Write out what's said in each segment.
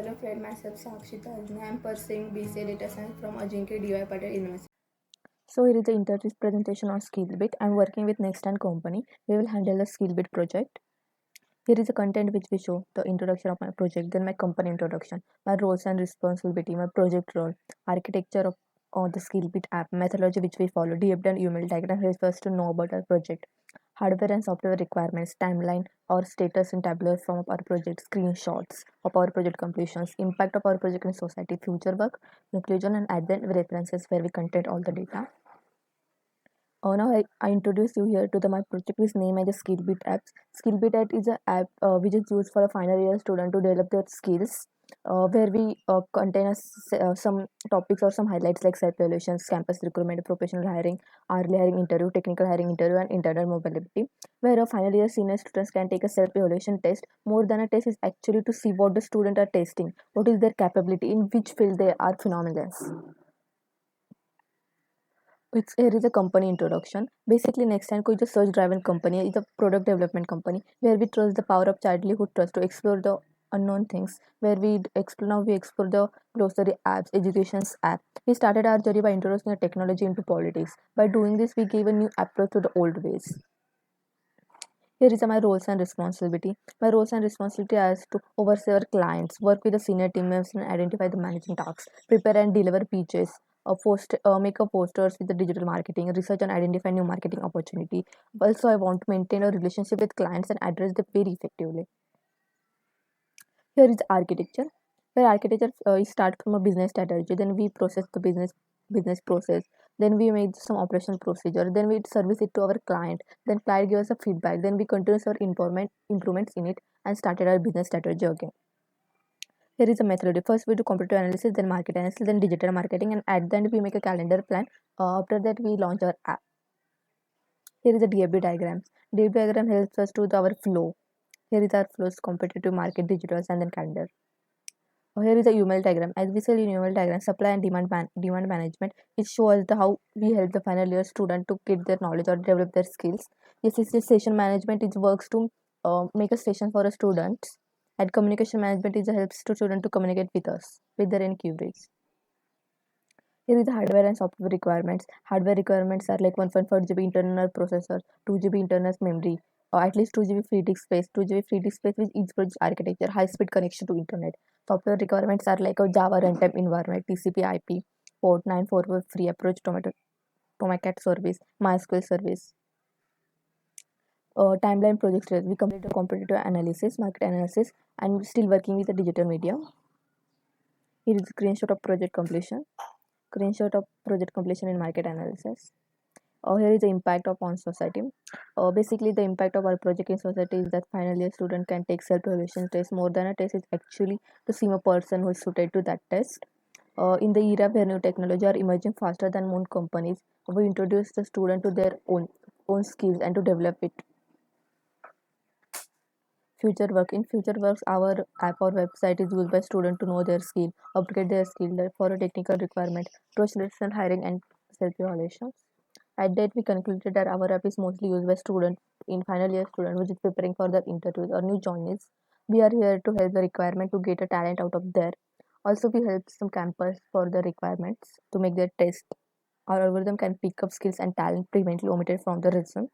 Hello friend, myself Sakshita Arjuna. I am pursuing BCA Data Science from Ajinkya DY Patel University. So here is the interview presentation on Skillbit. I'm working with Next and Company. We will handle the Skillbit project. Here is the content which we show, the introduction of my project, then my company introduction, my roles and responsibility, my project role, architecture of the Skillbit app, methodology which we follow, deep and UML diagram helps us to know about our project, hardware and software requirements, timeline or status in tabular form of our project, screenshots of our project completions, impact of our project in society, future work, conclusion, and at the end references where we contain all the data. Now I introduce you here to my project which name as the Skillbit apps. Skillbit app is an app which is used for a final year student to develop their skills. Where we contain some topics or some highlights like self-evaluations, campus recruitment, professional hiring, early hiring interview, technical hiring interview, and internal mobility. Where a final year senior students can take a self-evaluation test. More than a test is actually to see what the student are testing, what is their capability, in which field they are phenomenal. Here is a company introduction. Basically, Nextanco is a search-driven company. It's a product development company where we trust the power of childhood trust to explore the unknown things. Where we explore the glossary apps, education's app. We started our journey by introducing the technology into politics. By doing this, we gave a new approach to the old ways. Here is my roles and responsibility. My roles and responsibility is to oversee our clients, work with the senior team members and identify the managing tasks, prepare and deliver pitches, make up posters with the digital marketing, research and identify new marketing opportunity. Also, I want to maintain a relationship with clients and address them very effectively. Here is architecture. Where architecture is start from a business strategy, then we process the business process, then we make some operational procedure, then we service it to our client, then client gives us a feedback, then we continue our improvements in it and started our business strategy again. Here is a methodology. First we do competitive analysis, then market analysis, then digital marketing, and at the end we make a calendar plan. After that we launch our app. Here is a DFD diagram. DFD diagram helps us to our flow. Here is our flows: competitive, market, digitals, and then calendar. Here is a UML diagram. As we saw in UML diagram, supply and demand management. It shows how we help the final year student to get their knowledge or develop their skills. This is the session management. It works to make a session for a student. And communication management is helps to student to communicate with us with their inquiries. Here is the hardware and software requirements. Hardware requirements are like 1.4 GB internal processor, 2 GB internal memory, at least 2 GB free disk space, 2 GB free disk space with each project architecture, high speed connection to internet. Software requirements are like a Java runtime environment, TCP/IP, port 944 free approach, Tomcat service, MySQL service. Timeline project status. We complete the competitive analysis, market analysis, and still working with the digital media. Here is a screenshot of project completion. Screenshot of project completion in market analysis. Here is the impact of on society. Basically, the impact of our project in society is that finally a student can take self-evaluation test. More than a test is actually to see a person who is suited to that test. In the era where new technology are emerging faster than most companies, we introduce the student to their own skills and to develop it. Future work. In future works, our app or website is used by students to know their skill, upgrade their skill for a technical requirement, professional hiring and self-evaluations. At that, we concluded that our app is mostly used by students in final year student which is preparing for their interviews or new joinees. We are here to help the requirement to get a talent out of there. Also, we help some campus for the requirements to make their test. Our algorithm can pick up skills and talent previously omitted from the resume.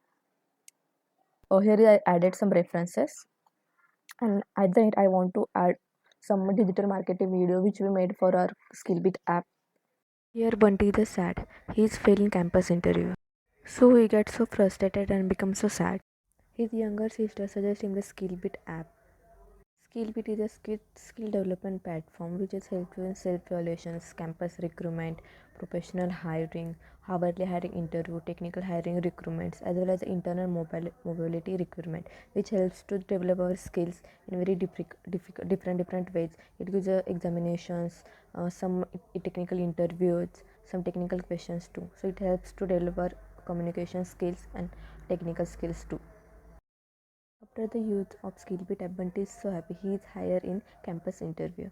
Here I added some references, and at the end I want to add some digital marketing video which we made for our Skillbit app. Here Bunty is sad. He's failing campus interview. So he gets so frustrated and becomes so sad. His younger sister suggests him the Skillbit app. Skillbit is a skill development platform which is helpful in self-evaluations, campus recruitment, professional hiring, hourly hiring interview, technical hiring recruitments, as well as internal mobility recruitment, which helps to develop our skills in very different ways. It gives examinations, some technical interviews, some technical questions too. So it helps to develop our communication skills and technical skills too. After the use of Skillbit, Bunty is so happy he is hired in campus interview.